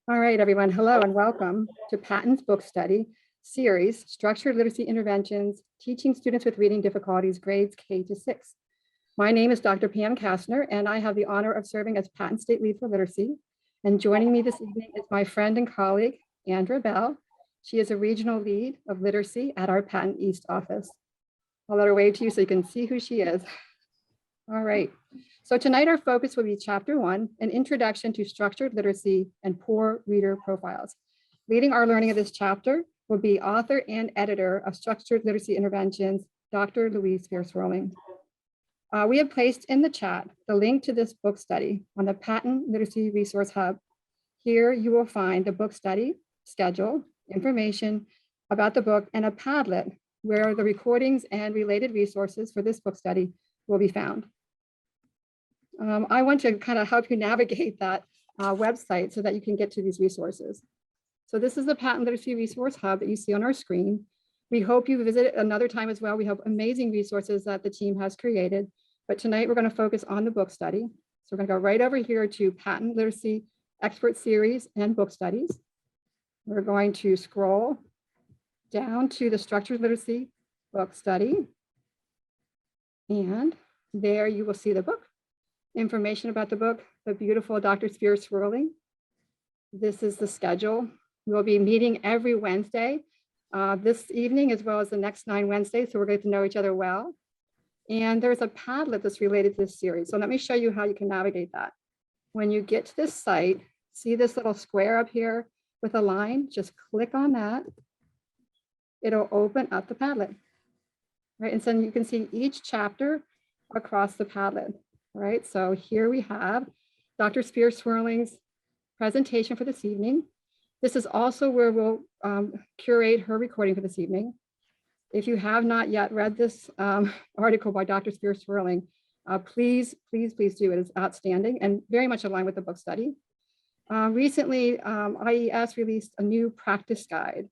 All right, everyone. Hello and welcome to Patton's book study series, Structured Literacy Interventions, Teaching Students with Reading Difficulties, grades K to 6. My name is Dr. Pam Kastner, and I have the honor of serving as Patton State Lead for Literacy. And joining me this evening is my friend and colleague, Andra Bell. She is a regional lead of literacy at our Patton East office. I'll let her wave to you so you can see who she is. All right. So tonight our focus will be Chapter 1, an introduction to structured literacy and poor reader profiles. Leading our learning of this chapter will be author and editor of Structured Literacy Interventions, Dr. Louise Spear-Swerling. We have placed in the chat the link to this book study on the Patton Literacy Resource Hub. Here you will find the book study, schedule, information about the book, and a Padlet where the recordings and related resources for this book study will be found. I want to kind of help you navigate that website so that you can get to these resources. So this is the Patton Literacy Resource Hub that you see on our screen. We hope you visit it another time as well. We have amazing resources that the team has created, but tonight we're going to focus on the book study. So we're going to go right over here to Patton Literacy Expert Series and Book Studies. We're going to scroll down to the Structured Literacy Book Study. And there you will see the book, information about the book, the beautiful Dr. Spear-Swerling. This is the schedule. We'll be meeting every Wednesday this evening, as well as the next 9 Wednesdays, so we're going to know each other well. And there's a Padlet that's related to this series. So let me show you how you can navigate that. When you get to this site, see this little square up here with a line, just click on that. It'll open up the Padlet. Right, and so you can see each chapter across the Padlet, right? So here we have Dr. Spear-Swerling's presentation for this evening. This is also where we'll curate her recording for this evening. If you have not yet read this article by Dr. Spear-Swerling, please do. It is outstanding and very much aligned with the book study. Recently, IES released a new practice guide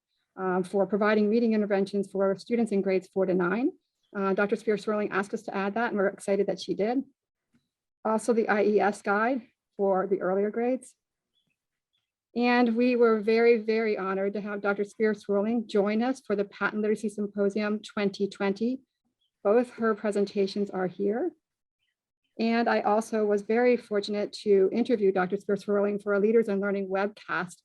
for providing reading interventions for students in grades 4 to 9. Dr. Spear-Swerling asked us to add that, and we're excited that she did. Also, the IES guide for the earlier grades. And we were very, very honored to have Dr. Spear-Swerling join us for the Patton Literacy Symposium 2020. Both her presentations are here. And I also was very fortunate to interview Dr. Spear-Swerling for a Leaders in Learning webcast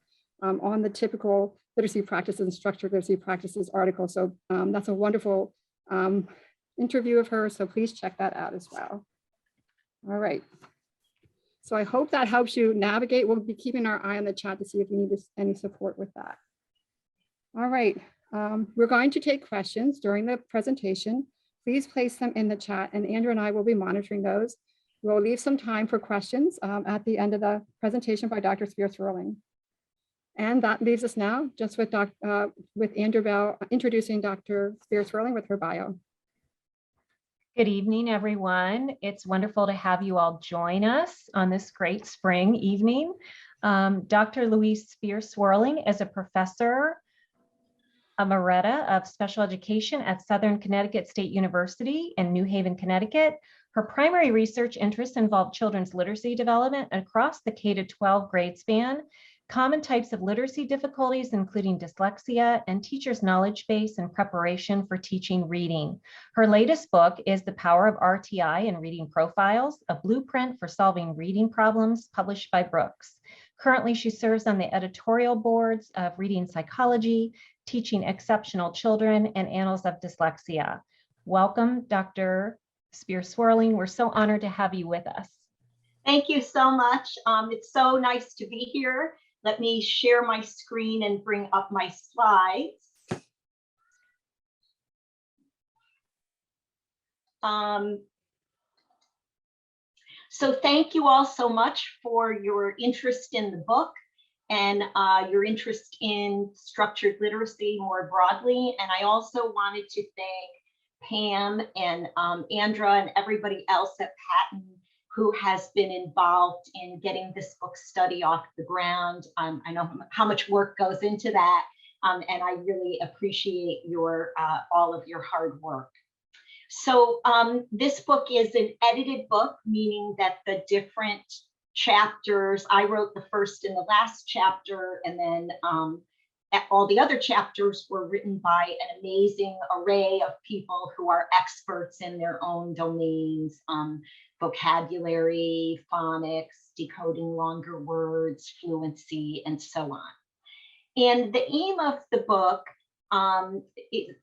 on the typical literacy practices and structured literacy practices article. So that's a wonderful interview of her. So please check that out as well. All right. So I hope that helps you navigate. We'll be keeping our eye on the chat to see if you need any support with that. All right. We're going to take questions during the presentation. Please place them in the chat, and Andrew and I will be monitoring those. We'll leave some time for questions at the end of the presentation by Dr. Spear-Swerling. And that leaves us now just with Andrew Bell introducing Dr. Spear-Swerling with her bio. Good evening, everyone. It's wonderful to have you all join us on this great spring evening. Dr. Louise Spear-Swerling is a professor emerita of special education at Southern Connecticut State University in New Haven, Connecticut. Her primary research interests involve children's literacy development across the K-12 grade span, common types of literacy difficulties, including dyslexia, and teachers' knowledge base and preparation for teaching reading. Her latest book is The Power of RTI and Reading Profiles, a blueprint for solving reading problems, published by Brooks. Currently, she serves on the editorial boards of Reading Psychology, Teaching Exceptional Children, and Annals of Dyslexia. Welcome, Dr. Spear-Swerling. We're so honored to have you with us. Thank you so much. It's so nice to be here. Let me share my screen and bring up my slides. So thank you all so much for your interest in the book and your interest in structured literacy more broadly. And I also wanted to thank Pam and Andra and everybody else at Patton who has been involved in getting this book study off the ground. I know how much work goes into that, and I really appreciate your all of your hard work. So this book is an edited book, meaning that the different chapters. I wrote the first and the last chapter, and then all the other chapters were written by an amazing array of people who are experts in their own domains, vocabulary, phonics, decoding longer words, fluency, and so on. And the aim of the book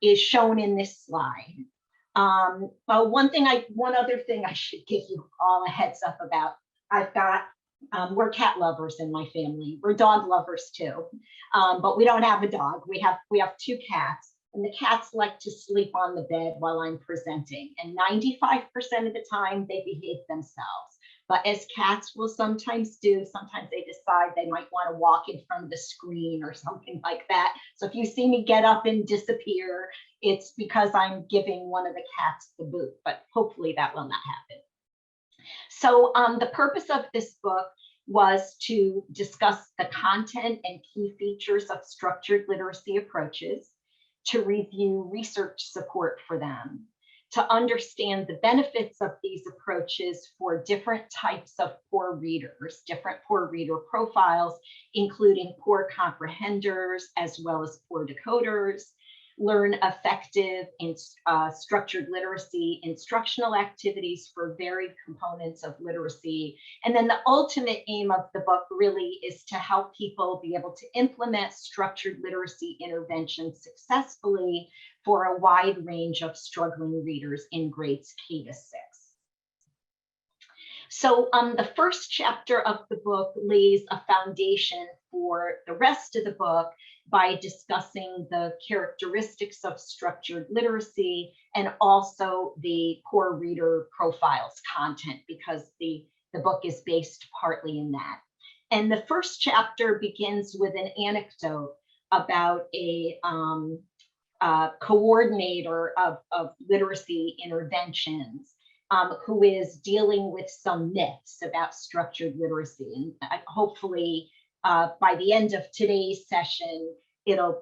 is shown in this slide. One other thing I should give you all a heads up about. I've got, we're cat lovers in my family. We're dog lovers too, but we don't have a dog. We have 2 cats, and the cats like to sleep on the bed while I'm presenting. And 95% of the time they behave themselves. But as cats will sometimes do, sometimes they decide they might want to walk in front of the screen or something like that. So if you see me get up and disappear, it's because I'm giving one of the cats the boot, but hopefully that will not happen. So the purpose of this book was to discuss the content and key features of structured literacy approaches, to review research support for them, to understand the benefits of these approaches for different types of poor readers, different poor reader profiles, including poor comprehenders as well as poor decoders, learn effective in structured literacy instructional activities for varied components of literacy. And then the ultimate aim of the book really is to help people be able to implement structured literacy interventions successfully for a wide range of struggling readers in grades K to 6. So the first chapter of the book lays a foundation for the rest of the book by discussing the characteristics of structured literacy and also the poor reader profiles content, because the book is based partly in that. And the first chapter begins with an anecdote about a coordinator of literacy interventions who is dealing with some myths about structured literacy. And hopefully by the end of today's session, it'll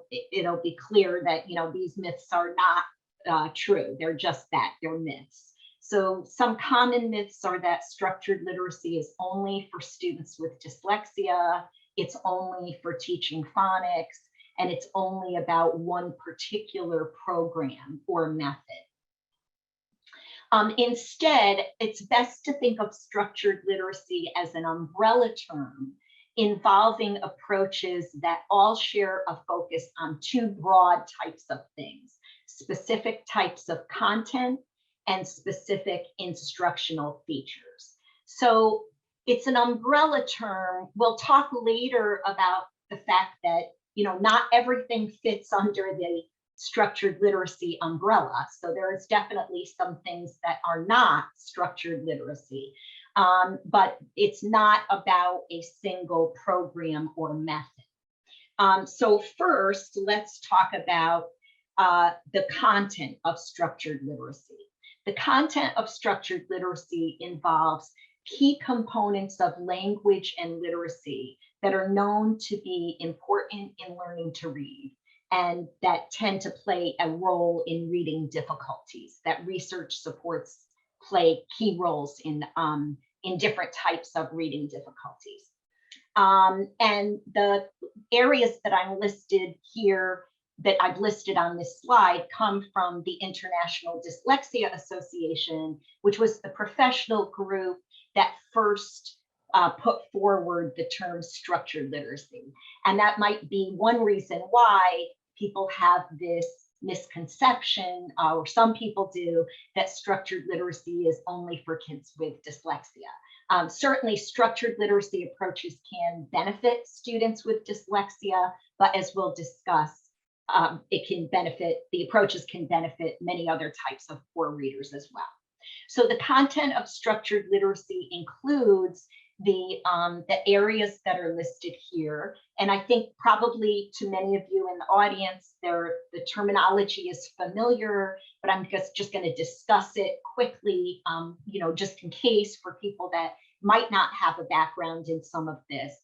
be clear that these myths are not true. They're just that, they're myths. So some common myths are that structured literacy is only for students with dyslexia, it's only for teaching phonics, and it's only about one particular program or method. Instead, it's best to think of structured literacy as an umbrella term involving approaches that all share a focus on 2 broad types of things: specific types of content and specific instructional features. So it's an umbrella term. We'll talk later about the fact that not everything fits under the structured literacy umbrella. So there is definitely some things that are not structured literacy, but it's not about a single program or method. So first, let's talk about the content of structured literacy. The content of structured literacy involves key components of language and literacy that are known to be important in learning to read, and that tend to play a role in reading difficulties, that research supports play key roles in different types of reading difficulties. And the areas that I'm listed here, that I've listed on this slide, come from the International Dyslexia Association, which was the professional group that first put forward the term structured literacy. And that might be one reason why people have this misconception, or some people do, that structured literacy is only for kids with dyslexia. Certainly structured literacy approaches can benefit students with dyslexia, but as we'll discuss, the approaches can benefit many other types of poor readers as well. So the content of structured literacy includes the areas that are listed here. And I think probably to many of you in the audience, the terminology is familiar, but I'm just going to discuss it quickly, just in case, for people that might not have a background in some of this.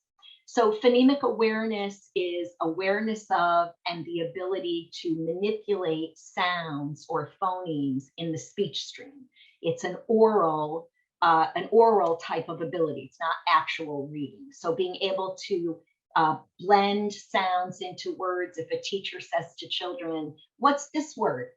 So phonemic awareness is awareness of and the ability to manipulate sounds or phonemes in the speech stream. It's an oral an oral type of ability. It's not actual reading. So being able to blend sounds into words. If a teacher says to children, what's this word?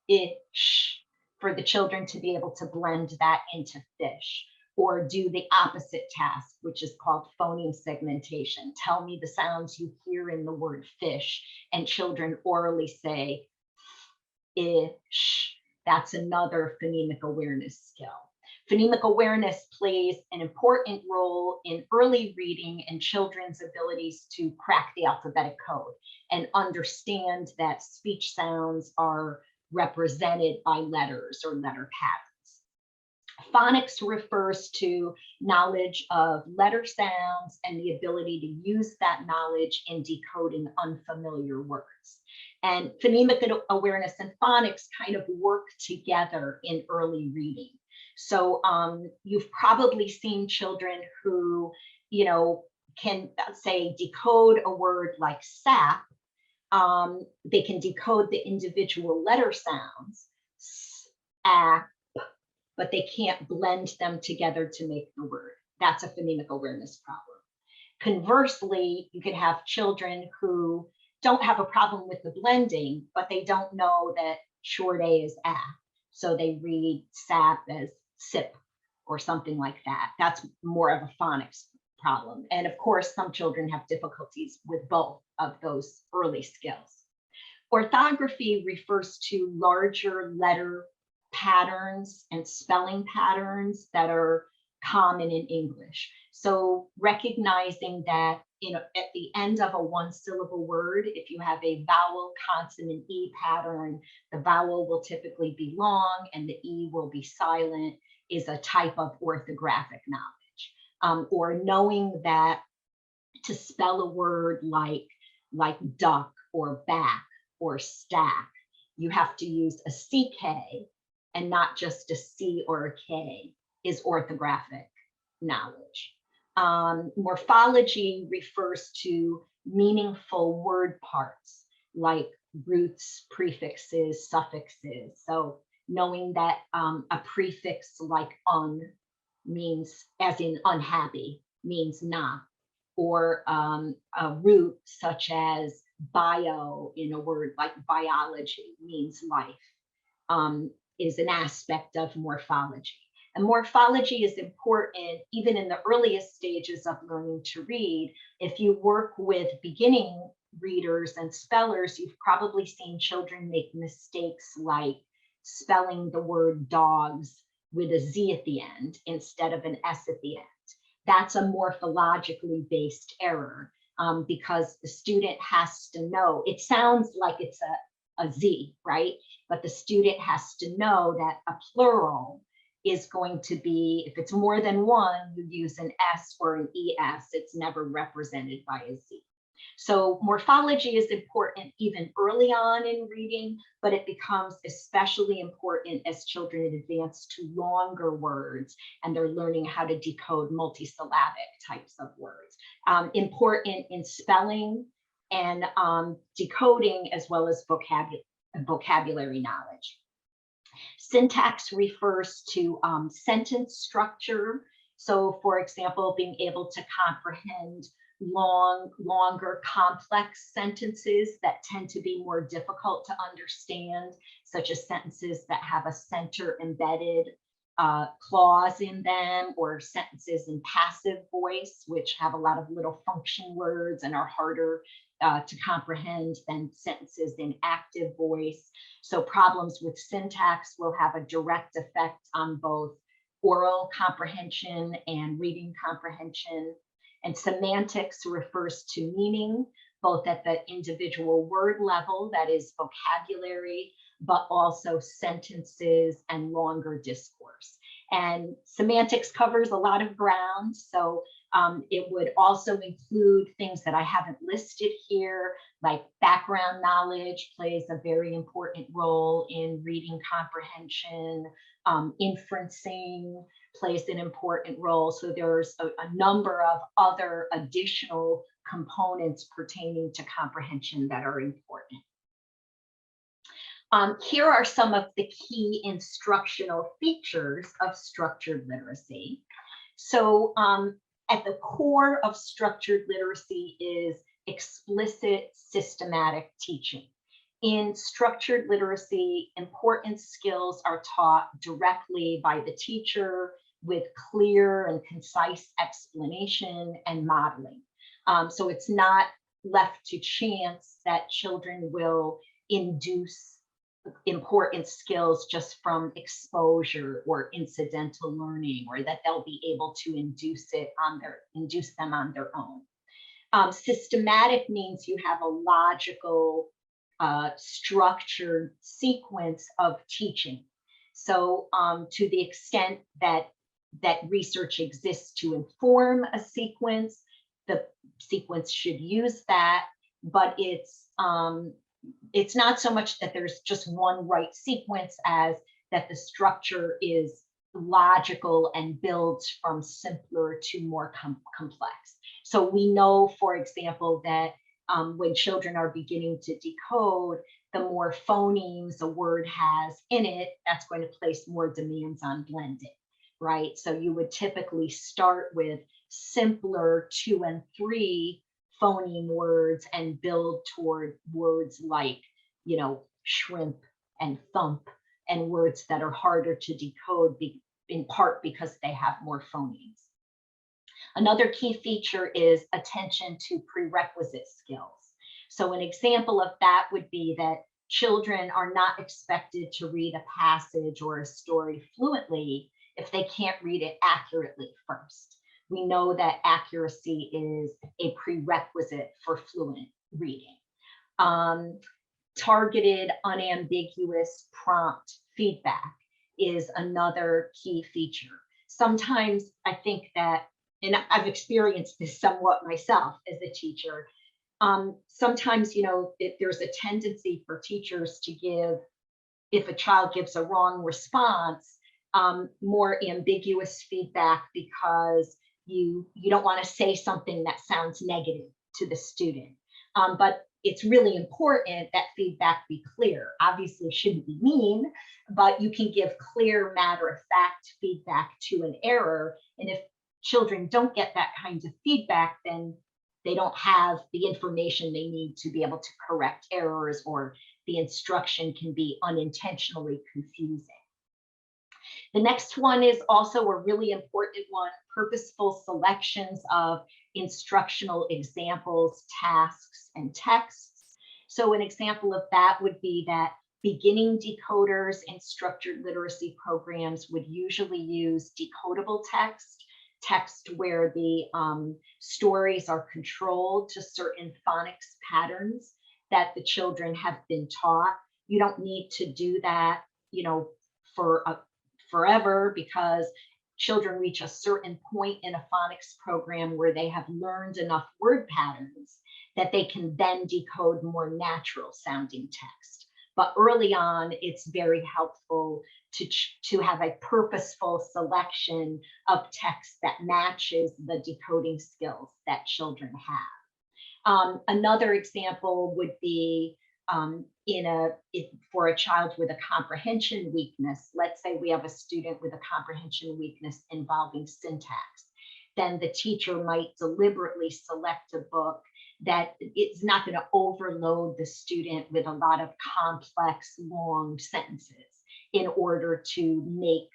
Ish, for the children to be able to blend that into fish, or do the opposite task, which is called phoneme segmentation. Tell me the sounds you hear in the word fish, and children orally say ish. That's another phonemic awareness skill. Phonemic awareness plays an important role in early reading and children's abilities to crack the alphabetic code and understand that speech sounds are represented by letters or letter patterns. Phonics refers to knowledge of letter sounds and the ability to use that knowledge in decoding unfamiliar words. And phonemic awareness and phonics kind of work together in early reading. So you've probably seen children who, can say decode a word like sap. They can decode the individual letter sounds, sap, but they can't blend them together to make the word. That's a phonemic awareness problem. Conversely, you could have children who don't have a problem with the blending, but they don't know that short A is A. So they read sap as sip or something like that. That's more of a phonics problem. And of course, some children have difficulties with both of those early skills. Orthography refers to larger letter patterns and spelling patterns that are common in English. So recognizing that at the end of a one-syllable word, if you have a vowel, consonant, E pattern, the vowel will typically be long and the E will be silent, is a type of orthographic knowledge. Or knowing that to spell a word like duck or back or stack, you have to use a CK and not just a C or a K, is orthographic knowledge. Morphology refers to meaningful word parts like roots, prefixes, suffixes. So knowing that a prefix like means, as in unhappy, means not, or a root such as bio in a word like biology means life, is an aspect of morphology. And morphology is important even in the earliest stages of learning to read. If you work with beginning readers and spellers, you've probably seen children make mistakes like spelling the word dogs with a Z at the end instead of an S at the end. That's a morphologically based error because the student has to know. It sounds like it's a Z, right? But the student has to know that a plural is going to be, if it's more than one, you use an S or an ES. It's never represented by a Z. So morphology is important even early on in reading, but it becomes especially important as children advance to longer words and they're learning how to decode multisyllabic types of words. Important in spelling and decoding, as well as vocabulary knowledge. Syntax refers to sentence structure. So for example, being able to comprehend longer, complex sentences that tend to be more difficult to understand, such as sentences that have a center embedded clause in them, or sentences in passive voice, which have a lot of little function words and are harder to comprehend than sentences in active voice. So problems with syntax will have a direct effect on both oral comprehension and reading comprehension. And semantics refers to meaning, both at the individual word level, that is vocabulary, but also sentences and longer discourse. And semantics covers a lot of ground. So it would also include things that I haven't listed here, like background knowledge plays a very important role in reading comprehension. Inferencing plays an important role. So there's a number of other additional components pertaining to comprehension that are important. Here are some of the key instructional features of structured literacy. So at the core of structured literacy is explicit systematic teaching. In structured literacy, important skills are taught directly by the teacher with clear and concise explanation and modeling. So it's not left to chance that children will induce important skills just from exposure or incidental learning, or that they'll be able to induce them on their own. Systematic means you have a logical, structured sequence of teaching. So to the extent that research exists to inform a sequence, the sequence should use that, but it's not so much that there's just one right sequence as that the structure is logical and builds from simpler to more complex. So we know, for example, that when children are beginning to decode, the more phonemes a word has in it, that's going to place more demands on blending, right? So you would typically start with simpler 2 and 3 phoneme words and build toward words like, you know, shrimp and thump, and words that are harder to decode in part because they have more phonemes. Another key feature is attention to prerequisite skills. So an example of that would be that children are not expected to read a passage or a story fluently if they can't read it accurately first. We know that accuracy is a prerequisite for fluent reading. Targeted, unambiguous prompt feedback is another key feature. Sometimes I think that, and I've experienced this somewhat myself as a teacher, sometimes, you know, there's a tendency for teachers to give, if a child gives a wrong response, more ambiguous feedback because you don't want to say something that sounds negative to the student. But it's really important that feedback be clear. Obviously, shouldn't be mean, but you can give clear, matter-of-fact feedback to an error. And if children don't get that kind of feedback, then they don't have the information they need to be able to correct errors, or the instruction can be unintentionally confusing. The next one is also a really important one: purposeful selections of instructional examples, tasks, and texts. So an example of that would be that beginning decoders in structured literacy programs would usually use decodable text where the stories are controlled to certain phonics patterns that the children have been taught. You don't need to do that, you know, forever, because children reach a certain point in a phonics program where they have learned enough word patterns that they can then decode more natural sounding text. But early on, it's very helpful to have a purposeful selection of text that matches the decoding skills that children have. Another example would be for a child with a comprehension weakness. Let's say we have a student with a comprehension weakness involving syntax. Then the teacher might deliberately select a book that it's not going to overload the student with a lot of complex, long sentences in order to make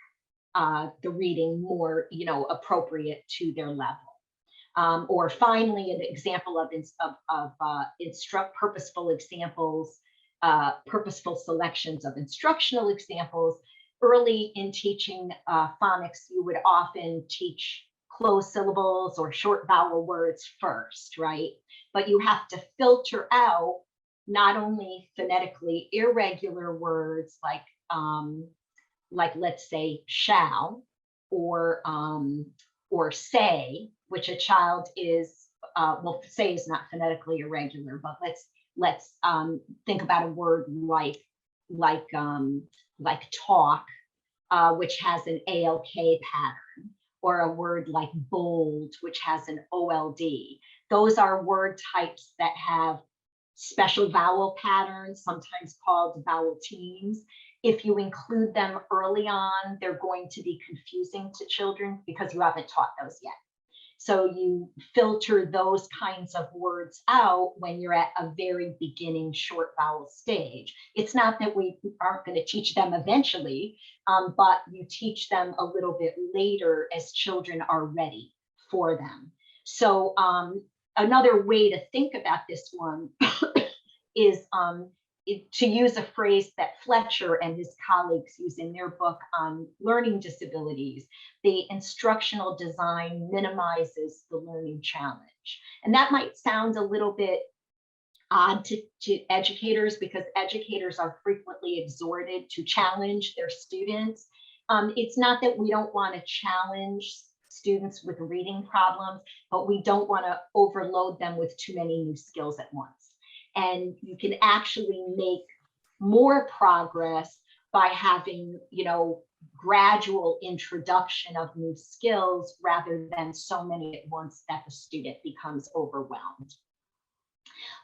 the reading more, you know, appropriate to their level. Or finally, an example of purposeful examples, purposeful selections of instructional examples. Early in teaching phonics, you would often teach closed syllables or short vowel words first, right? But you have to filter out not only phonetically irregular words like let's say shall or say, which a child is, well, say is not phonetically irregular, but let's think about a word like talk, which has an ALK pattern, or a word like bold, which has an OLD. Those are word types that have special vowel patterns, sometimes called vowel teams. If you include them early on, they're going to be confusing to children because you haven't taught those yet. So you filter those kinds of words out when you're at a very beginning short vowel stage. It's not that we aren't going to teach them eventually, but you teach them a little bit later as children are ready for them. So another way to think about this one is to use a phrase that Fletcher and his colleagues use in their book on learning disabilities. The instructional design minimizes the learning challenge. And that might sound a little bit odd to educators because educators are frequently exhorted to challenge their students. It's not that we don't want to challenge students with reading problems, but we don't want to overload them with too many new skills at once. And you can actually make more progress by having, gradual introduction of new skills rather than so many at once that the student becomes overwhelmed.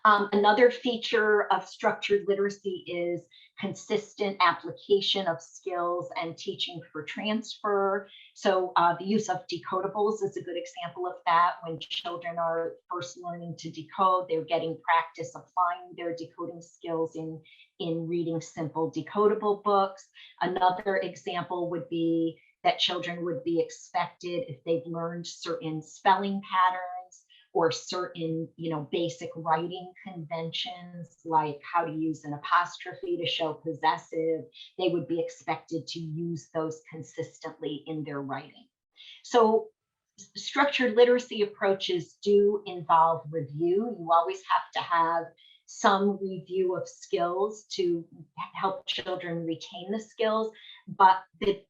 Another feature of structured literacy is consistent application of skills and teaching for transfer. So the use of decodables is a good example of that. When children are first learning to decode, they're getting practice applying their decoding skills in reading simple decodable books. Another example would be that children would be expected, if they've learned certain spelling patterns, or certain, basic writing conventions, like how to use an apostrophe to show possessive, they would be expected to use those consistently in their writing. So structured literacy approaches do involve review. You always have to have some review of skills to help children retain the skills, but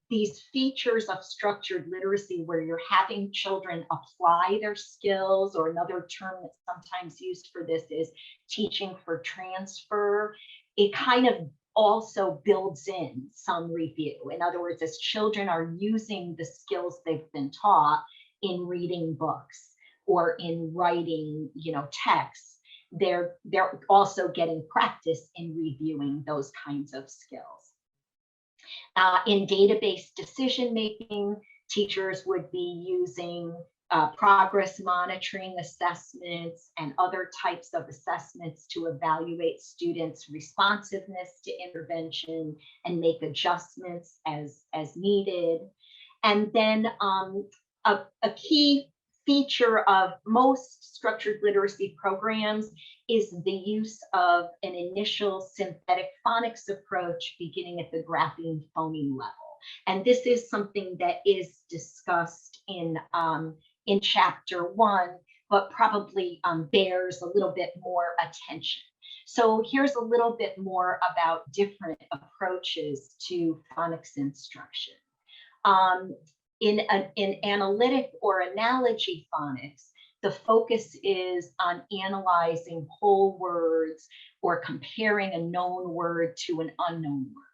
these features of structured literacy where you're having children apply their skills, or another term that's sometimes used for this is teaching for transfer, it kind of also builds in some review. In other words, as children are using the skills they've been taught in reading books or in writing, texts, they're also getting practice in reviewing those kinds of skills. In database decision making, teachers would be using progress monitoring assessments and other types of assessments to evaluate students' responsiveness to intervention and make adjustments as needed. And then a key feature of most structured literacy programs is the use of an initial synthetic phonics approach beginning at the grapheme phoneme level. And this is something that is discussed in chapter 1, but probably bears a little bit more attention. So here's a little bit more about different approaches to phonics instruction. In analytic or analogy phonics, the focus is on analyzing whole words or comparing a known word to an unknown word.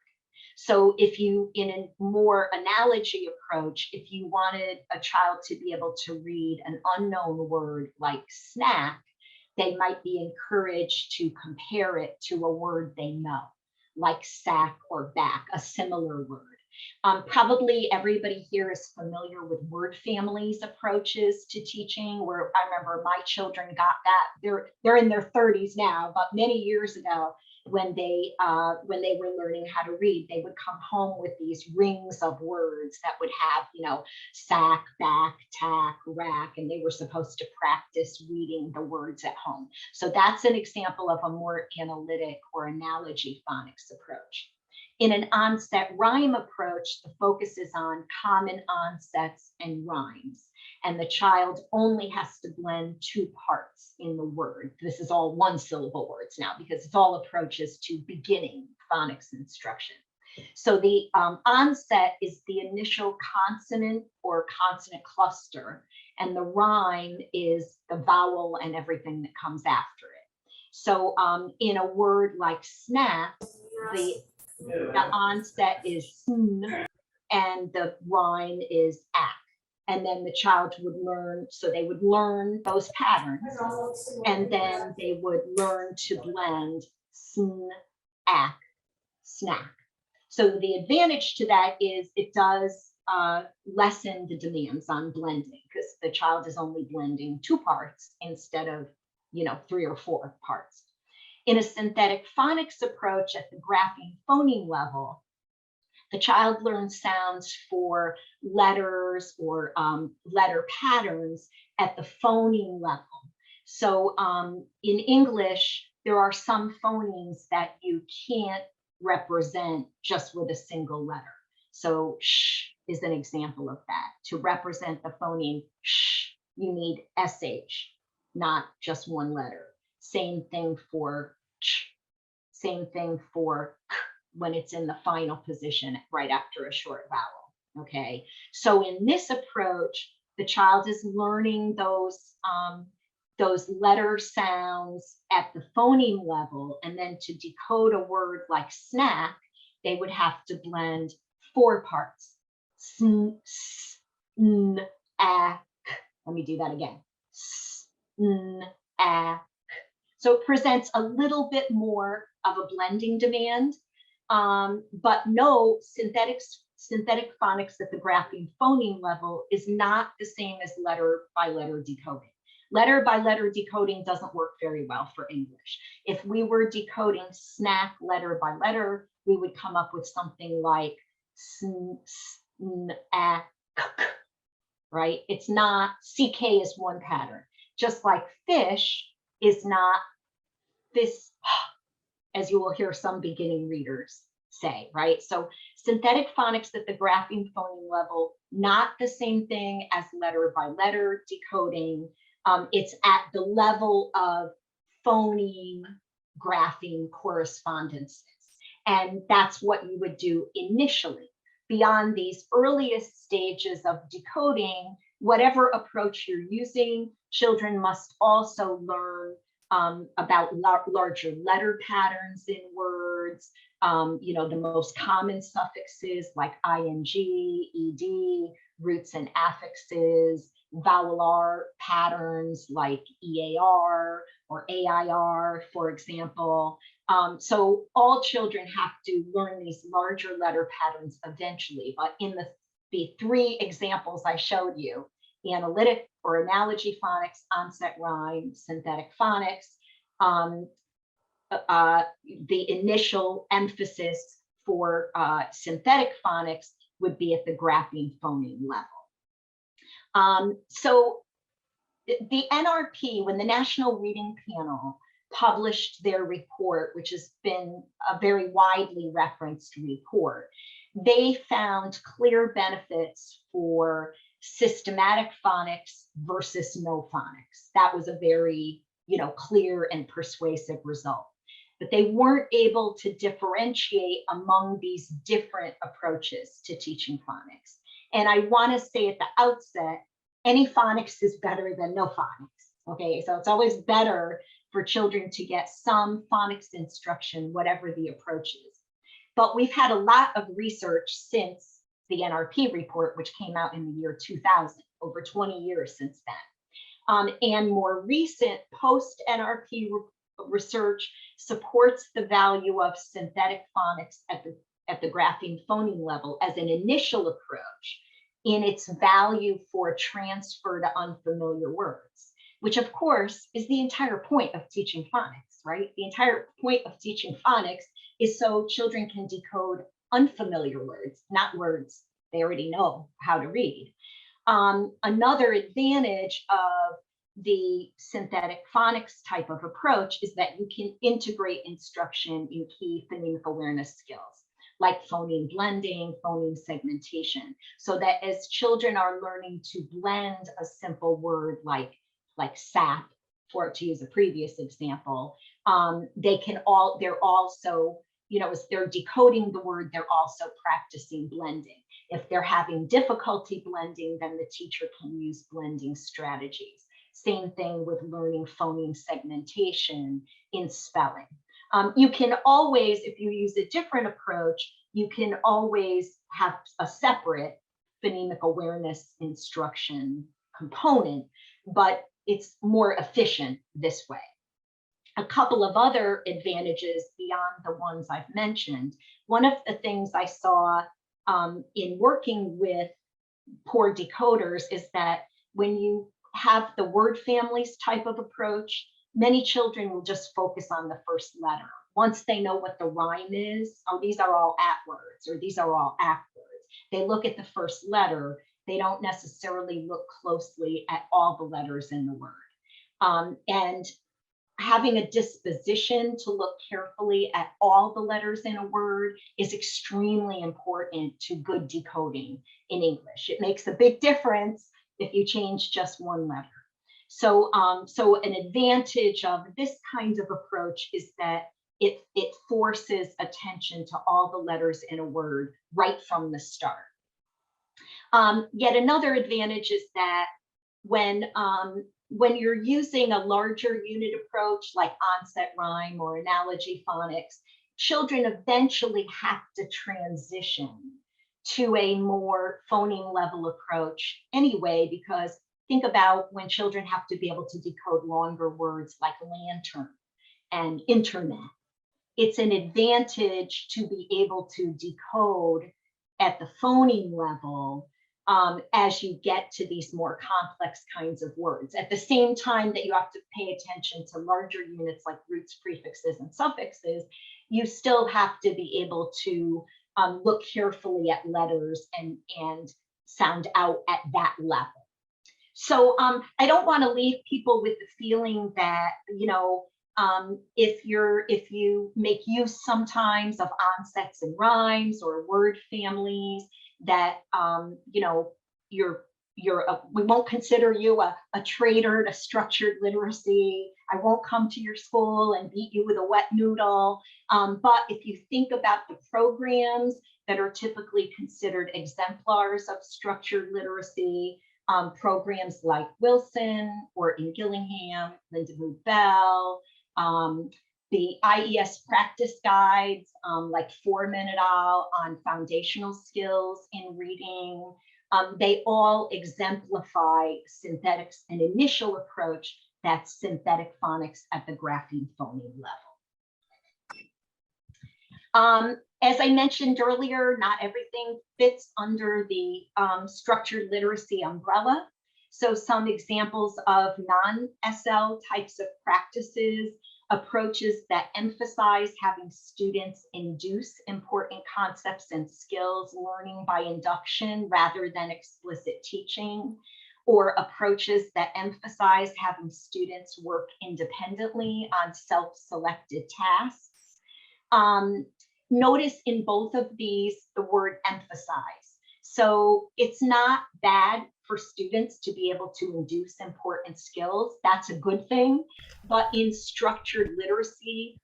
So if you, in a more analogy approach, if you wanted a child to be able to read an unknown word like snack, they might be encouraged to compare it to a word they know, like sack or back, a similar word. Probably everybody here is familiar with word families approaches to teaching, where I remember my children got that. They're in their 30s now, but many years ago, when they were learning how to read, they would come home with these rings of words that would have, sack, back, tack, rack, and they were supposed to practice reading the words at home. So that's an example of a more analytic or analogy phonics approach. In an onset rhyme approach, the focus is on common onsets and rhymes, and the child only has to blend 2 parts in the word. This is all 1-syllable words now because it's all approaches to beginning phonics instruction. So the onset is the initial consonant or consonant cluster, and the rhyme is the vowel and everything that comes after it. So in a word like snack, the onset is sn and the rhyme is ak. and then the child would learn, so they would learn those patterns, and then they would learn to blend sn, ack, snack. So the advantage to that is it does lessen the demands on blending, because the child is only blending 2 parts instead of 3 or 4 parts. In a synthetic phonics approach at the grapheme phoneme level, the child learns sounds for letters or letter patterns at the phoneme level. So in English, there are some phonemes that you can't represent just with a single letter. So sh is an example of that. To represent the phoneme sh, you need sh, not just one letter. Same thing for ch, same thing for k, when it's in the final position right after a short vowel. Okay, so in this approach, the child is learning those letter sounds at the phoneme level, and then to decode a word like snack, they would have to blend 4 parts. Sn, s, n, a, k. Let me do that again. S, n, a, k. So it presents a little bit more of a blending demand, but no, synthetic phonics at the grapheme phoneme level is not the same as letter by letter decoding. Letter by letter decoding doesn't work very well for English. If we were decoding snack letter by letter, we would come up with something like sn, sn, a, k, k, right? It's not, CK is one pattern. Just like fish is not this, as you will hear some beginning readers say, right? So synthetic phonics at the grapheme phoneme level, not the same thing as letter by letter decoding. It's at the level of phoneme grapheme correspondences. And that's what you would do initially. Beyond these earliest stages of decoding, whatever approach you're using, children must also learn about larger letter patterns in words, the most common suffixes like ing, ed, roots and affixes, vowel patterns like EAR or AIR, for example. So all children have to learn these larger letter patterns eventually, but in the 3 examples I showed you, analytic or analogy phonics, onset rhyme, synthetic phonics, the initial emphasis for synthetic phonics would be at the grapheme phoneme level. So the NRP, when the National Reading Panel published their report, which has been a very widely referenced report, they found clear benefits for systematic phonics versus no phonics. That was a very, clear and persuasive result. But they weren't able to differentiate among these different approaches to teaching phonics. And I want to say at the outset, any phonics is better than no phonics. Okay, so it's always better for children to get some phonics instruction, whatever the approach is. But we've had a lot of research since the NRP report, which came out in the year 2000, over 20 years since then. And more recent post-NRP research supports the value of synthetic phonics at the grapheme phoneme level as an initial approach in its value for transfer to unfamiliar words, which of course is the entire point of teaching phonics, right? The entire point of teaching phonics is so children can decode unfamiliar words, not words they already know how to read. Another advantage of the synthetic phonics type of approach is that you can integrate instruction in key phonemic awareness skills, like phoneme blending, phoneme segmentation, so that as children are learning to blend a simple word like sap, to use a previous example, they're also, as they're decoding the word, they're also practicing blending. If they're having difficulty blending, then the teacher can use blending strategies. Same thing with learning phoneme segmentation in spelling. You can always, if you use a different approach, you can always have a separate phonemic awareness instruction component, but it's more efficient this way. A couple of other advantages beyond the ones I've mentioned. One of the things I saw in working with poor decoders is that when you have the word families type of approach, many children will just focus on the first letter. Once they know what the rhyme is, oh, these are all at words, or these are all act words. They look at the first letter. They don't necessarily look closely at all the letters in the word. And having a disposition to look carefully at all the letters in a word is extremely important to good decoding in English. It makes a big difference if you change just one letter. So, so an advantage of this kind of approach is that it forces attention to all the letters in a word right from the start. Yet another advantage is that when you're using a larger unit approach like onset rhyme or analogy phonics, children eventually have to transition to a more phoneme level approach anyway, because think about when children have to be able to decode longer words like lantern and internet. It's an advantage to be able to decode at the phoneme level as you get to these more complex kinds of words. At the same time that you have to pay attention to larger units like roots, prefixes, and suffixes, you still have to be able to look carefully at letters and sound out at that level. So I don't want to leave people with the feeling that, you know, if you make use sometimes of onsets and rhymes or word families, that you know, we won't consider you a traitor to structured literacy. I won't come to your school and beat you with a wet noodle. But if you think about the programs that are typically considered exemplars of structured literacy, programs like Wilson or in Gillingham, Linda Mood Bell, the IES practice guides like Foreman et al. On foundational skills in reading, they all exemplify synthetics, an initial approach that's synthetic phonics at the grapheme phoneme level. As I mentioned earlier, not everything fits under the structured literacy umbrella. So some examples of non-SL types of practices, approaches that emphasize having students induce important concepts and skills, learning by induction rather than explicit teaching, or approaches that emphasize having students work independently on self-selected tasks. Notice in both of these the word emphasize. So it's not bad for students to be able to induce important skills. That's a good thing. But in structured literacy,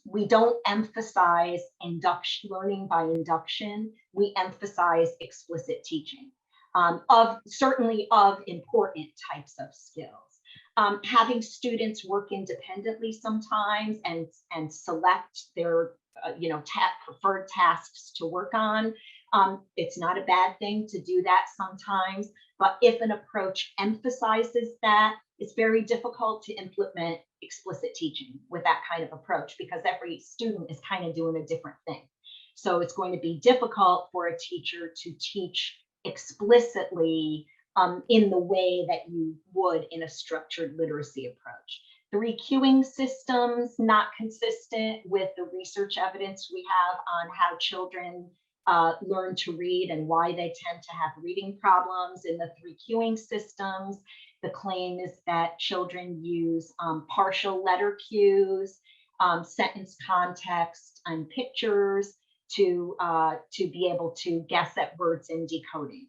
we don't emphasize induction, learning by induction. We emphasize explicit teaching certainly of important types of skills. Having students work independently sometimes and select their preferred tasks to work on. It's not a bad thing to do that sometimes, but if an approach emphasizes that, it's very difficult to implement explicit teaching with that kind of approach because every student is kind of doing a different thing. So it's going to be difficult for a teacher to teach explicitly in the way that you would in a structured literacy approach. The recueing systems, not consistent with the research evidence we have on how children learn to read and why they tend to have reading problems in the three cueing systems. The claim is that children use partial letter cues, sentence context, and pictures to be able to guess at words in decoding.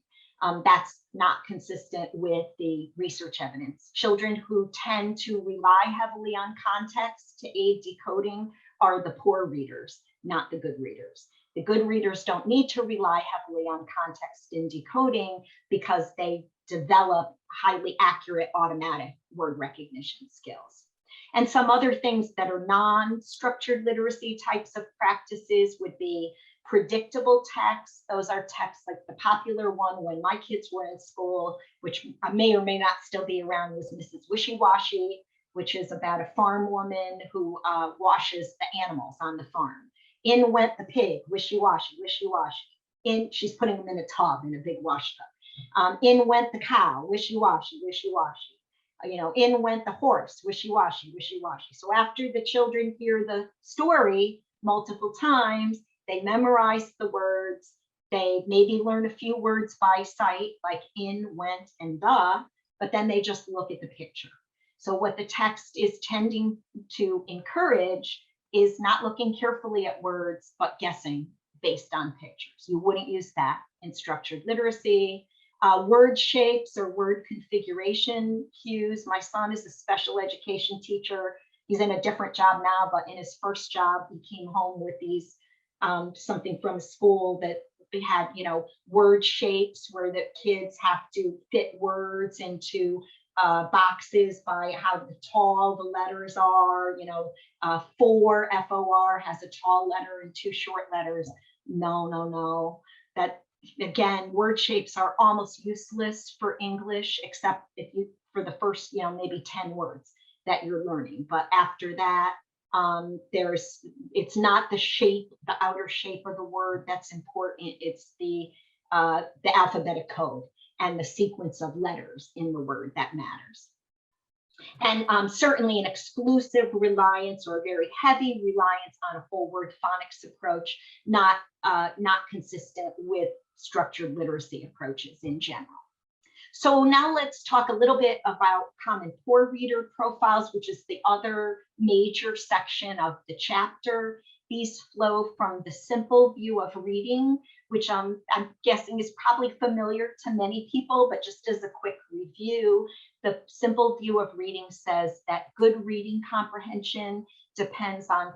That's not consistent with the research evidence. Children who tend to rely heavily on context to aid decoding are the poor readers, not the good readers. The good readers don't need to rely heavily on context in decoding because they develop highly accurate automatic word recognition skills. And some other things that are non-structured literacy types of practices would be Predictable texts, those are texts like the popular one when my kids were in school, which may or may not still be around, was Mrs. Wishy-Washy, which is about a farm woman who washes the animals on the farm. In went the pig, wishy-washy, wishy-washy. She's putting them in a tub, in a big wash tub. In went the cow, wishy-washy, wishy-washy. In went the horse, wishy-washy, wishy-washy. So after the children hear the story multiple times, they memorize the words. They maybe learn a few words by sight, like in, went, and the, but then they just look at the picture. So what the text is tending to encourage is not looking carefully at words, but guessing based on pictures. You wouldn't use that in structured literacy. Word shapes or word configuration cues. My son is a special education teacher. He's in a different job now, but in his first job, he came home with these something from school that they had, word shapes where the kids have to fit words into boxes by how tall the letters are. For, F-O-R, has a tall letter and 2 short letters. No. That, again, word shapes are almost useless for English, except for the first, maybe 10 words that you're learning. But after that, it's not the shape, the outer shape of the word that's important. It's the alphabetic code and the sequence of letters in the word that matters. And certainly an exclusive reliance or a very heavy reliance on a whole word phonics approach, not consistent with structured literacy approaches in general. So now let's talk a little bit about common poor reader profiles, which is the other major section of the chapter. These flow from the simple view of reading, which I'm guessing is probably familiar to many people, but just as a quick review, the simple view of reading says that good reading comprehension depends on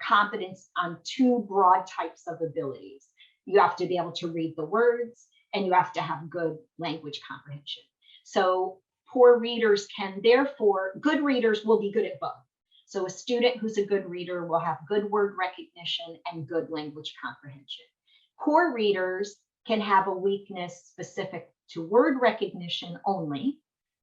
competence on 2 broad types of abilities. You have to be able to read the words, and you have to have good language comprehension. So poor readers can therefore, good readers will be good at both. So a student who's a good reader will have good word recognition and good language comprehension. Poor readers can have a weakness specific to word recognition only,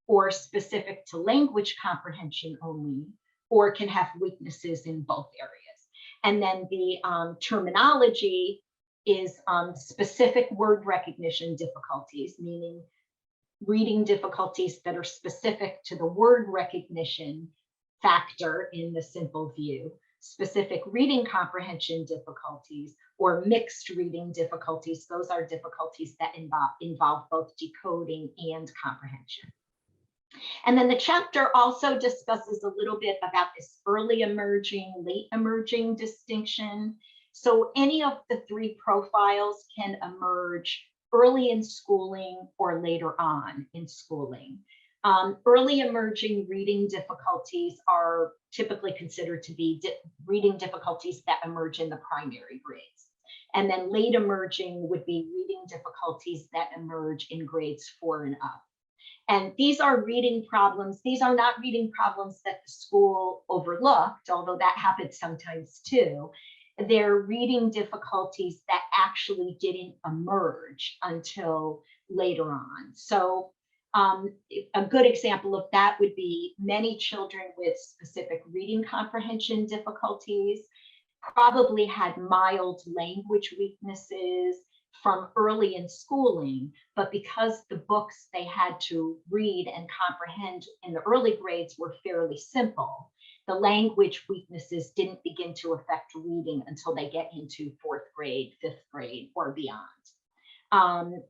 or specific to language comprehension only, or can have weaknesses in both areas. And then the terminology is specific word recognition difficulties, meaning reading difficulties that are specific to the word recognition factor in the simple view, specific reading comprehension difficulties, or mixed reading difficulties. Those are difficulties that involve both decoding and comprehension. And then the chapter also discusses a little bit about this early emerging, late emerging distinction. So any of the 3 profiles can emerge early in schooling or later on in schooling. Early emerging reading difficulties are typically considered to be reading difficulties that emerge in the primary grades. And then late emerging would be reading difficulties that emerge in grades 4 and up. And these are reading problems. These are not reading problems that the school overlooked, although that happens sometimes too. They're reading difficulties that actually didn't emerge until later on. So a good example of that would be many children with specific reading comprehension difficulties probably had mild language weaknesses from early in schooling, but because the books they had to read and comprehend in the early grades were fairly simple, the language weaknesses didn't begin to affect reading until they get into 4th grade, 5th grade, or beyond.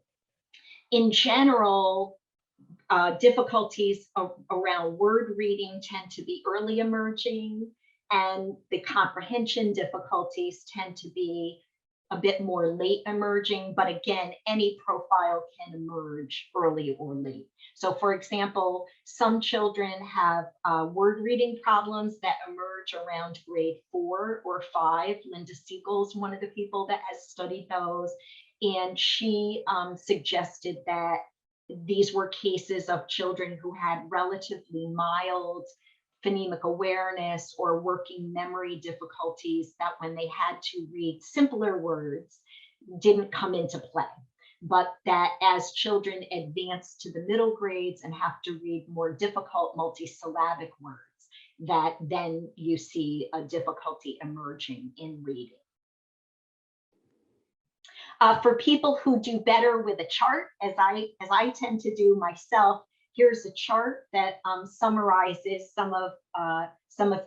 In general, difficulties around word reading tend to be early emerging, and the comprehension difficulties tend to be a bit more late emerging, but again, any profile can emerge early or late. So for example, some children have word reading problems that emerge around grade 4 or 5. Linda Siegel is one of the people that has studied those, and she suggested that these were cases of children who had relatively mild phonemic awareness or working memory difficulties that when they had to read simpler words didn't come into play. But that as children advance to the middle grades and have to read more difficult multisyllabic words, that then you see a difficulty emerging in reading. For people who do better with a chart, as I tend to do myself, here's a chart that summarizes some of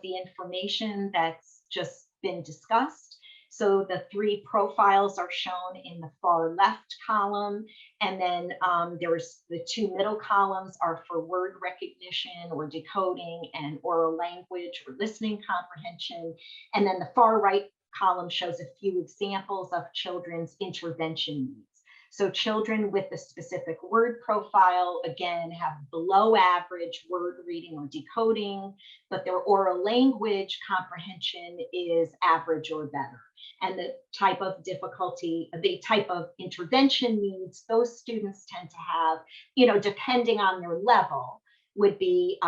the information that's just been discussed. So the 3 profiles are shown in the far left column, and then there's the 2 middle columns are for word recognition or decoding and oral language or listening comprehension, and then the far right column shows a few examples of children's intervention needs. So children with a specific word profile, again, have below average word reading or decoding, but their oral language comprehension is average or better. And the type of difficulty, the type of intervention needs those students tend to have, you know, depending on their level, would be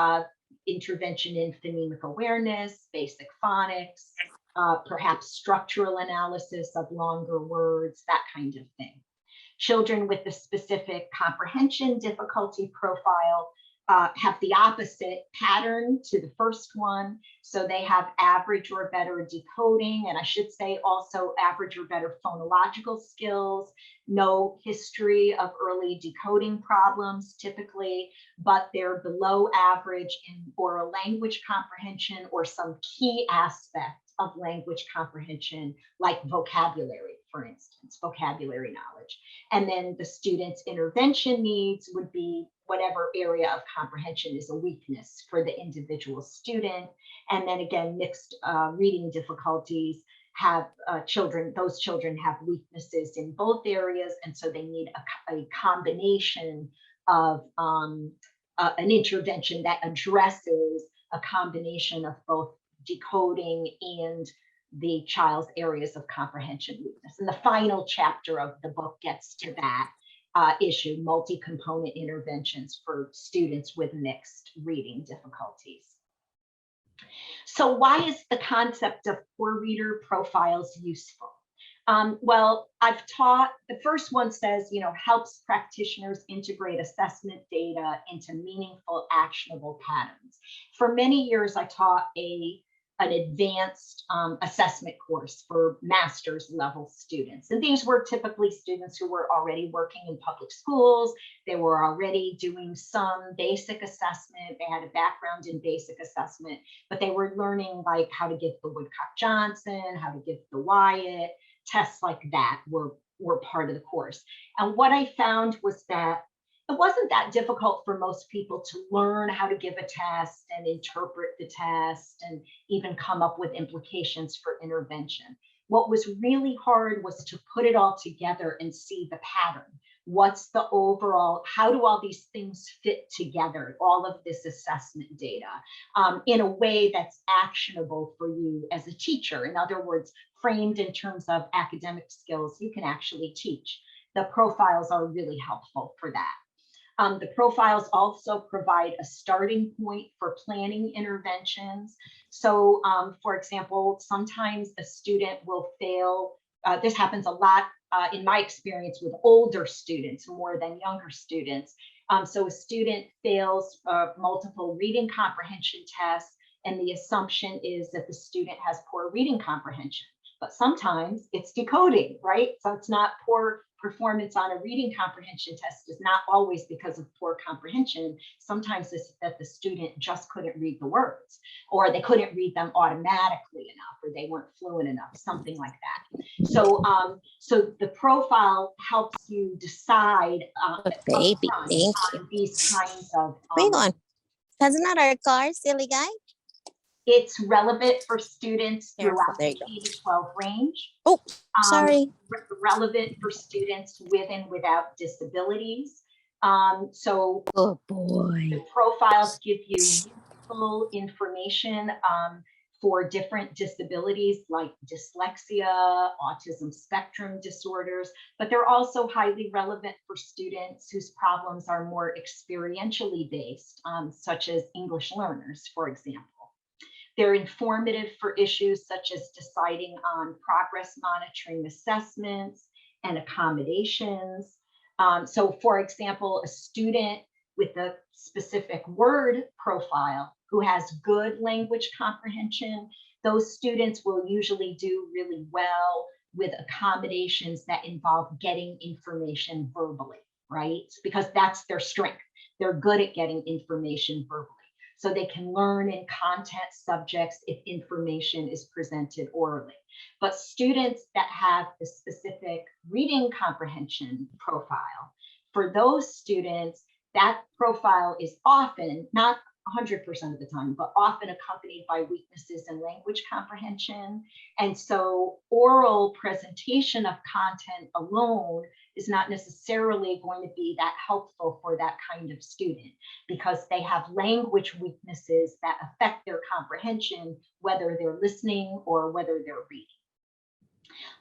intervention in phonemic awareness, basic phonics, perhaps structural analysis of longer words, that kind of thing. Children with the specific comprehension difficulty profile have the opposite pattern to the first one. So they have average or better decoding, and I should say also average or better phonological skills, no history of early decoding problems typically, but they're below average in oral language comprehension or some key aspect of language comprehension, like vocabulary, for instance, vocabulary knowledge. And then the student's intervention needs would be whatever area of comprehension is a weakness for the individual student. And then again, mixed reading difficulties have those children have weaknesses in both areas. And so they need a combination of an intervention that addresses a combination of both decoding and the child's areas of comprehension weakness. And the final chapter of the book gets to that issue, multi-component interventions for students with mixed reading difficulties. So why is the concept of poor reader profiles useful? Well, I've taught, the first one says, you know, helps practitioners integrate assessment data into meaningful, actionable patterns. For many years, I taught an advanced assessment course for master's level students. And these were typically students who were already working in public schools. They were already doing some basic assessment. They had a background in basic assessment, but they were learning like how to give the Woodcock-Johnson, how to give the Wyatt, tests like that were part of the course. And what I found was that it wasn't that difficult for most people to learn how to give a test and interpret the test and even come up with implications for intervention. What was really hard was to put it all together and see the pattern. What's the overall, how do all these things fit together, all of this assessment data, in a way that's actionable for you as a teacher? In other words, framed in terms of academic skills you can actually teach. The profiles are really helpful for that. The profiles also provide a starting point for planning interventions. So, for example, sometimes a student will fail. This happens a lot in my experience with older students more than younger students. So a student fails multiple reading comprehension tests, and the assumption is that the student has poor reading comprehension. But sometimes it's decoding, right? So it's not poor performance on a reading comprehension test is not always because of poor comprehension. Sometimes it's that the student just couldn't read the words, or they couldn't read them automatically enough, or they weren't fluent enough, something like that. So, so the profile helps you decide baby, thank you. These kinds of. Hang on. That's not our car, silly guy. It's relevant for students Careful, throughout there the you go. K-12 range. Oh, sorry. Relevant for students with and without disabilities. So Oh boy. the profiles give you useful information for different disabilities like dyslexia, autism spectrum disorders, but they're also highly relevant for students whose problems are more experientially based, such as English learners, for example. They're informative for issues such as deciding on progress monitoring assessments and accommodations. So for example, a student with a specific word profile who has good language comprehension, those students will usually do really well with accommodations that involve getting information verbally, right? Because that's their strength. They're good at getting information verbally. So they can learn in content subjects if information is presented orally. But students that have the specific reading comprehension profile, for those students, that profile is often, not 100% of the time, but often accompanied by weaknesses in language comprehension. And so oral presentation of content alone is not necessarily going to be that helpful for that kind of student, because they have language weaknesses that affect their comprehension, whether they're listening or whether they're reading.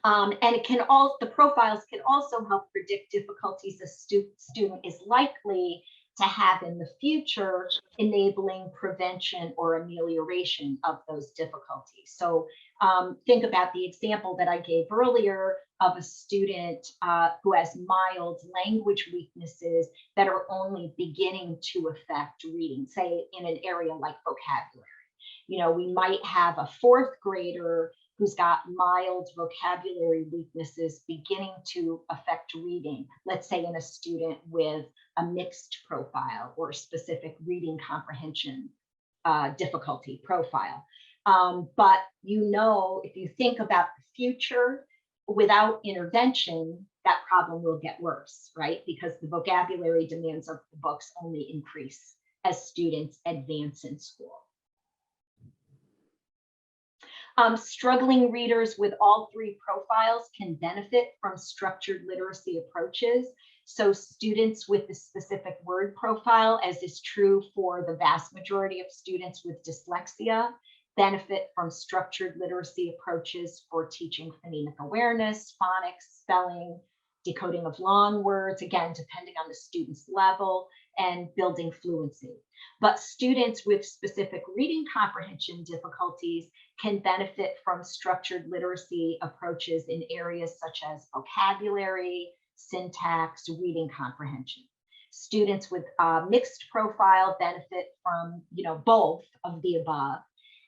And it can all, the profiles can also help predict difficulties a student is likely to have in the future, enabling prevention or amelioration of those difficulties. So think about the example that I gave earlier of a student who has mild language weaknesses that are only beginning to affect reading, say in an area like vocabulary. You know, we might have a fourth grader who's got mild vocabulary weaknesses beginning to affect reading, let's say in a student with a mixed profile or specific reading comprehension difficulty profile. But you know, if you think about the future, without intervention, that problem will get worse, right? Because the vocabulary demands of the books only increase as students advance in school. Struggling readers with all three profiles can benefit from structured literacy approaches. So students with the specific word profile, as is true for the vast majority of students with dyslexia, benefit from structured literacy approaches for teaching phonemic awareness, phonics, spelling, decoding of long words, again, depending on the student's level, and building fluency. But students with specific reading comprehension difficulties can benefit from structured literacy approaches in areas such as vocabulary, syntax, reading comprehension. Students with mixed profile benefit from, you know, both of the above,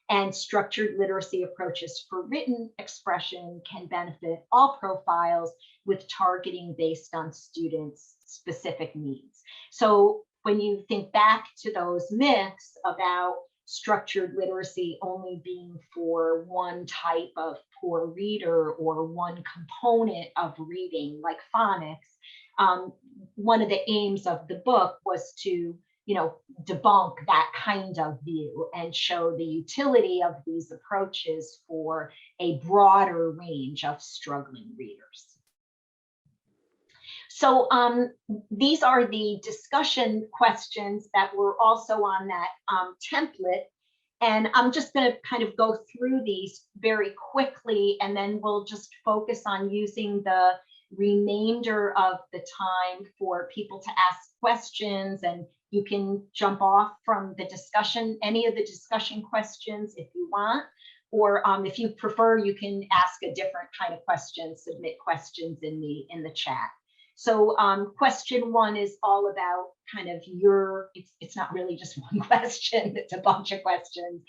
and structured literacy approaches for written expression can benefit all profiles with targeting based on students' specific needs. So when you think back to those myths about structured literacy only being for one type of poor reader or one component of reading, like phonics, one of the aims of the book was to, you know, debunk that kind of view and show the utility of these approaches for a broader range of struggling readers. So these are the discussion questions that were also on that template. And I'm just going to kind of go through these very quickly, and then we'll just focus on using the remainder of the time for people to ask questions, and you can jump off from the discussion, any of the discussion questions if you want, or if you prefer, you can ask a different kind of question, submit questions in the chat. So question one is all about kind of your, it's not really just one question, it's a bunch of questions.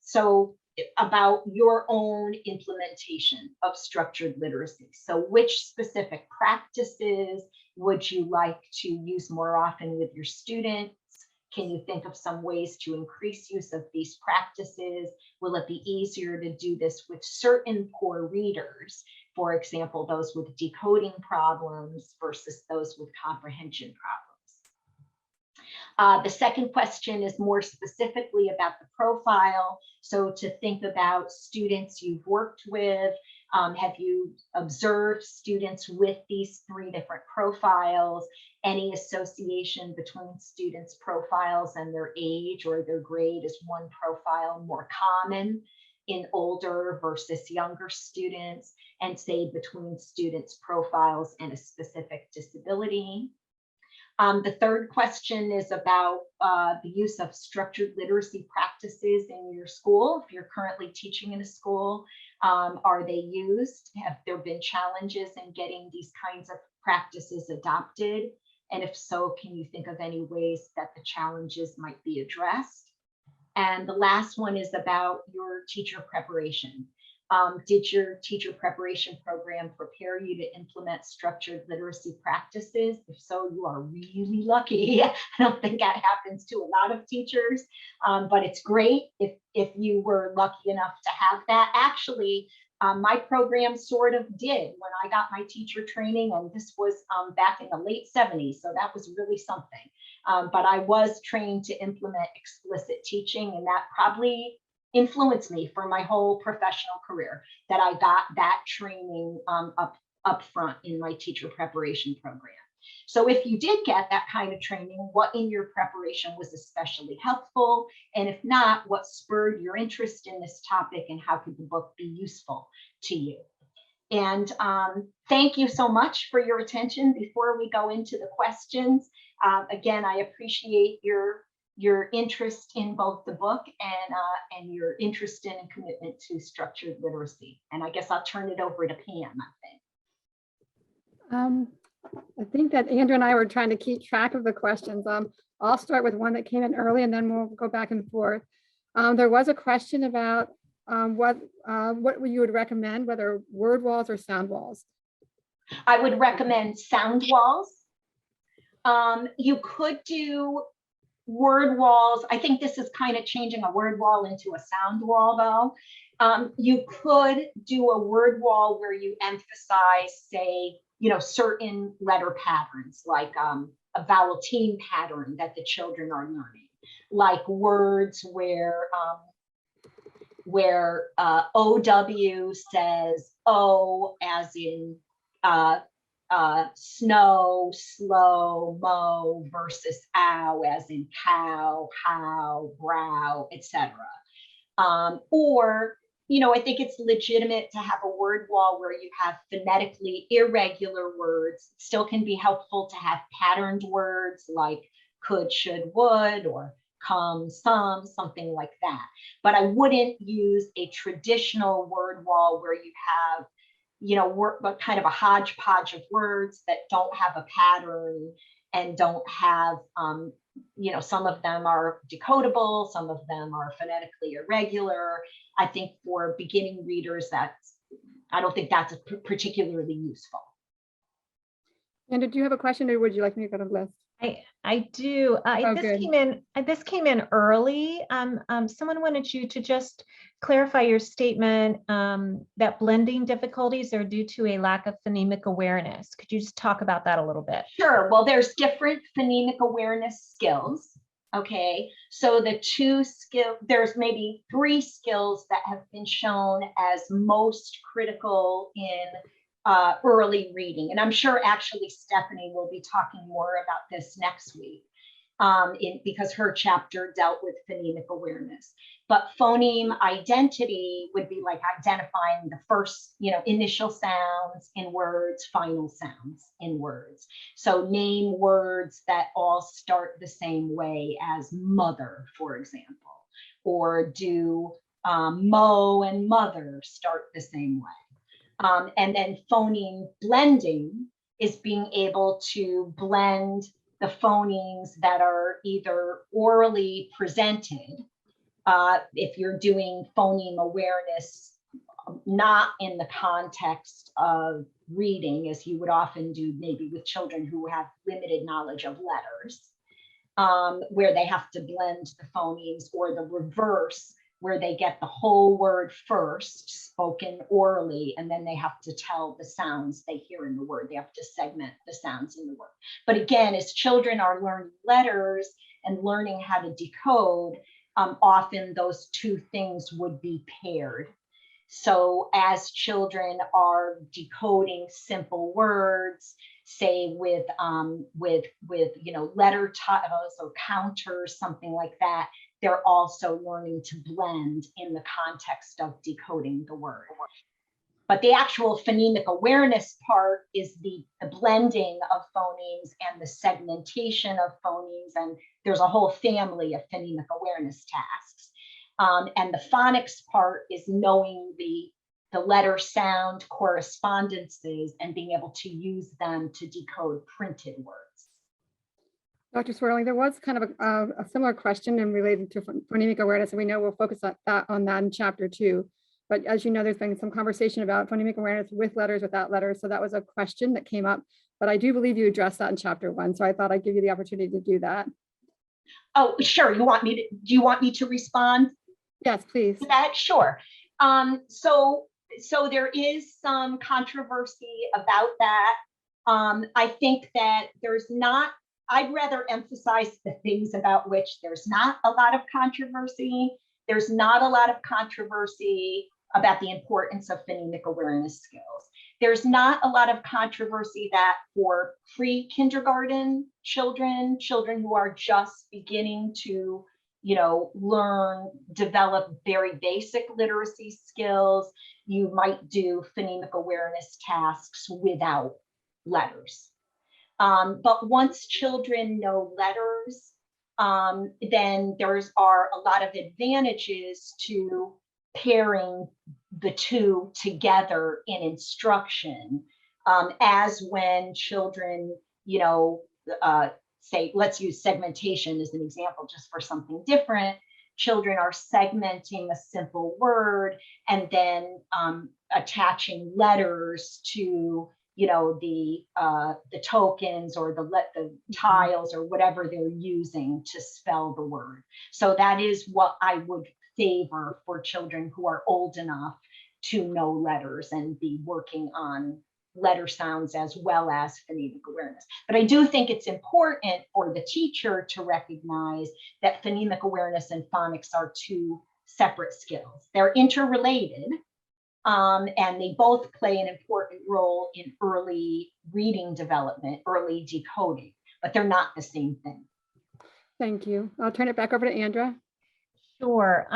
So about your own implementation of structured literacy. So which specific practices would you like to use more often with your students? Can you think of some ways to increase use of these practices? Will it be easier to do this with certain poor readers? For example, those with decoding problems versus those with comprehension problems. The second question is more specifically about the profile. So to think about students you've worked with, have you observed students with these three different profiles? Any association between students' profiles and their age or their grade? Is one profile more common in older versus younger students, and say between students' profiles and a specific disability? The third question is about the use of structured literacy practices in your school. If you're currently teaching in a school, are they used? Have there been challenges in getting these kinds of practices adopted? And if so, can you think of any ways that the challenges might be addressed? And the last one is about your teacher preparation. Did your teacher preparation program prepare you to implement structured literacy practices? If so, you are really lucky. I don't think that happens to a lot of teachers, but it's great if you were lucky enough to have that. Actually, my program sort of did when I got my teacher training, and this was back in the late 70s, so that was really something. But I was trained to implement explicit teaching, and that probably influenced me for my whole professional career, that I got that training up front in my teacher preparation program. So if you did get that kind of training, what in your preparation was especially helpful? And if not, what spurred your interest in this topic, and how could the book be useful to you? And thank you so much for your attention. Before we go into the questions, again, I appreciate your interest in both the book and your interest in and commitment to structured literacy. And I guess I'll turn it over to Pam, I think. I think that Andrew and I were trying to keep track of the questions. I'll start with one that came in early, and then we'll go back and forth. There was a question about what you would recommend, whether word walls or sound walls. I would recommend sound walls. You could do word walls. I think this is kind of changing a word wall into a sound wall, though. You could do a word wall where you emphasize, say, certain letter patterns, like a vowel team pattern that the children are learning, like words where OW says O as in snow, slow, mo, versus ow as in cow, how, brow, etc. Or I think it's legitimate to have a word wall where you have phonetically irregular words. It still can be helpful to have patterned words like could, should, would, or come, some, something like that. But I wouldn't use a traditional word wall where you have, kind of a hodgepodge of words that don't have a pattern and don't have, some of them are decodable, some of them are phonetically irregular. I think for beginning readers, I don't think that's particularly useful. And did you have a question, or would you like me to go to the list? I do. Oh, This came in early. Someone wanted you to just clarify your statement that blending difficulties are due to a lack of phonemic awareness. Could you just talk about that a little bit? Sure. Well, there's different phonemic awareness skills. Okay, so there's maybe 3 skills that have been shown as most critical in early reading. And I'm sure actually Stephanie will be talking more about this next week because her chapter dealt with phonemic awareness. But phoneme identity would be like identifying the first, initial sounds in words, final sounds in words. So name words that all start the same way as mother, for example, or do mo and mother start the same way. And then phoneme blending is being able to blend the phonemes that are either orally presented, if you're doing phoneme awareness, not in the context of reading, as you would often do maybe with children who have limited knowledge of letters, where they have to blend the phonemes, or the reverse, where they get the whole word first, spoken orally, and then they have to tell the sounds they hear in the word. They have to segment the sounds in the word. But again, as children are learning letters and learning how to decode, often those 2 things would be paired. So as children are decoding simple words, say with letter titles or counters, something like that, they're also learning to blend in the context of decoding the word. But the actual phonemic awareness part is the blending of phonemes and the segmentation of phonemes. And there's a whole family of phonemic awareness tasks. And the phonics part is knowing the letter sound correspondences and being able to use them to decode printed words. Dr. Swerling, there was kind of a similar question and related to phonemic awareness, and we know we'll focus on that in chapter 2. But as you know, there's been some conversation about phonemic awareness with letters, without letters. So that was a question that came up, but I do believe you addressed that in chapter 1. So I thought I'd give you the opportunity to do that. Oh, sure. Do you want me to respond? Yes, please. To that? Sure. So there is some controversy about that. I think that I'd rather emphasize the things about which there's not a lot of controversy. There's not a lot of controversy about the importance of phonemic awareness skills. There's not a lot of controversy that for pre-kindergarten children who are just beginning to, learn, develop very basic literacy skills, you might do phonemic awareness tasks without letters. But once children know letters, then there are a lot of advantages to pairing the two together in instruction, as when children, say, let's use segmentation as an example, just for something different. Children are segmenting a simple word and then attaching letters to the tokens or the tiles or whatever they're using to spell the word. So that is what I would favor for children who are old enough to know letters and be working on letter sounds as well as phonemic awareness. But I do think it's important for the teacher to recognize that phonemic awareness and phonics are two separate skills. They're interrelated. And they both play an important role in early reading development, early decoding, but they're not the same thing. Thank you. I'll turn it back over to Andra. Sure.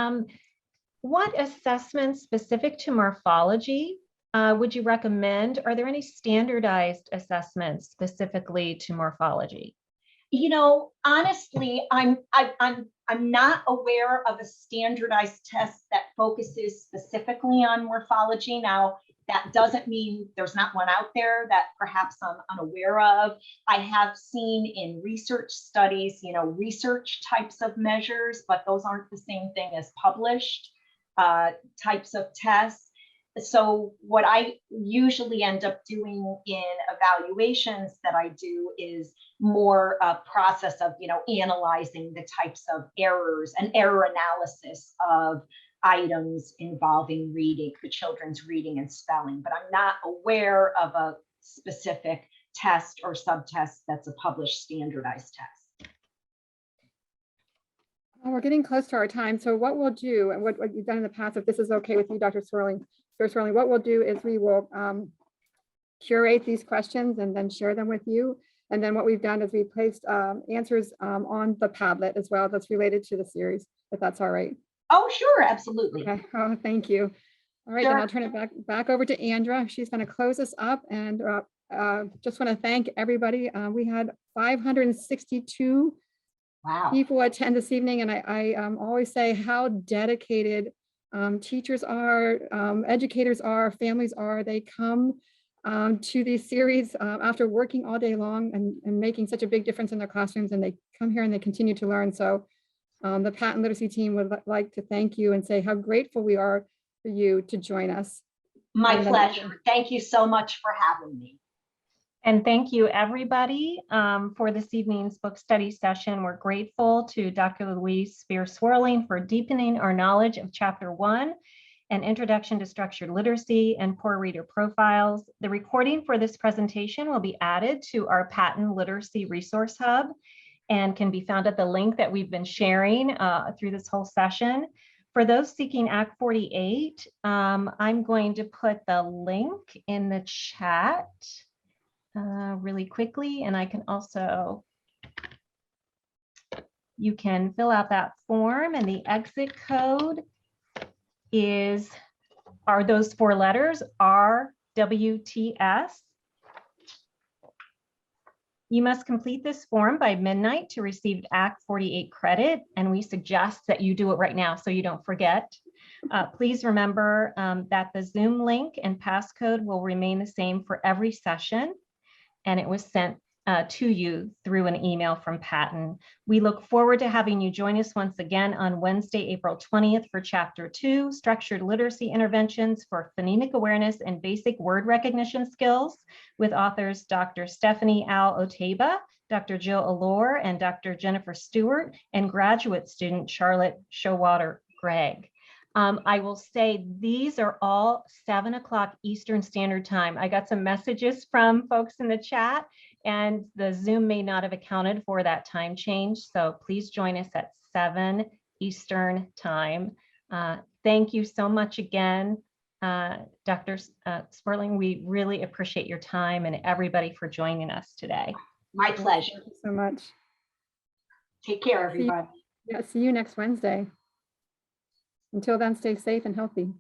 What assessments specific to morphology would you recommend? Are there any standardized assessments specifically to morphology? Honestly, I'm not aware of a standardized test that focuses specifically on morphology. Now, that doesn't mean there's not one out there that perhaps I'm unaware of. I have seen in research studies, research types of measures, but those aren't the same thing as published types of tests. So what I usually end up doing in evaluations that I do is more a process of, analyzing the types of errors and error analysis of items involving reading, the children's reading and spelling. But I'm not aware of a specific test or subtest that's a published standardized test. Well, we're getting close to our time. So what we'll do, and what you've done in the past, if this is okay with you, Dr. Spearswerling, what we'll do is we will curate these questions and then share them with you. And then what we've done is we placed answers on the Padlet as well that's related to the series, if that's all right. Oh, sure, absolutely. Okay. Oh, thank you. All right, Sure. Then I'll turn it back over to Andra. She's going to close us up, and just want to thank everybody. We had 562 Wow. people attend this evening, and I always say how dedicated teachers are, educators are, families are. They come to these series after working all day long and making such a big difference in their classrooms, and they come here and they continue to learn. So the patent literacy team would like to thank you and say how grateful we are for you to join us. My pleasure. Thank you so much for having me. And thank you, everybody, for this evening's book study session. We're grateful to Dr. Louise Spear-Swerling for deepening our knowledge of Chapter 1, an Introduction to Structured Literacy and Poor Reader Profiles. The recording for this presentation will be added to our Patent Literacy Resource Hub and can be found at the link that we've been sharing through this whole session. For those seeking Act 48, I'm going to put the link in the chat really quickly, and I can also, you can fill out that form, and the exit code is are those 4 letters, RWTS. You must complete this form by midnight to receive Act 48 credit, and we suggest that you do it right now so you don't forget. Please remember that the Zoom link and passcode will remain the same for every session, and it was sent to you through an email from Patton. We look forward to having you join us once again on Wednesday, April 20th for Chapter 2, Structured Literacy Interventions for Phonemic Awareness and Basic Word Recognition Skills, with authors Dr. Stephanie Al Oteba, Dr. Jill Allure, and Dr. Jennifer Stewart, and graduate student Charlotte Showwater Gregg. I will say these are all 7 o'clock Eastern Standard Time. I got some messages from folks in the chat, and the Zoom may not have accounted for that time change. So please join us at 7 Eastern Time. Thank you so much again, Dr. Swerling. We really appreciate your time and everybody for joining us today. My pleasure. Thank you so much. Take care, everybody. Yeah, see you next Wednesday. Until then, stay safe and healthy.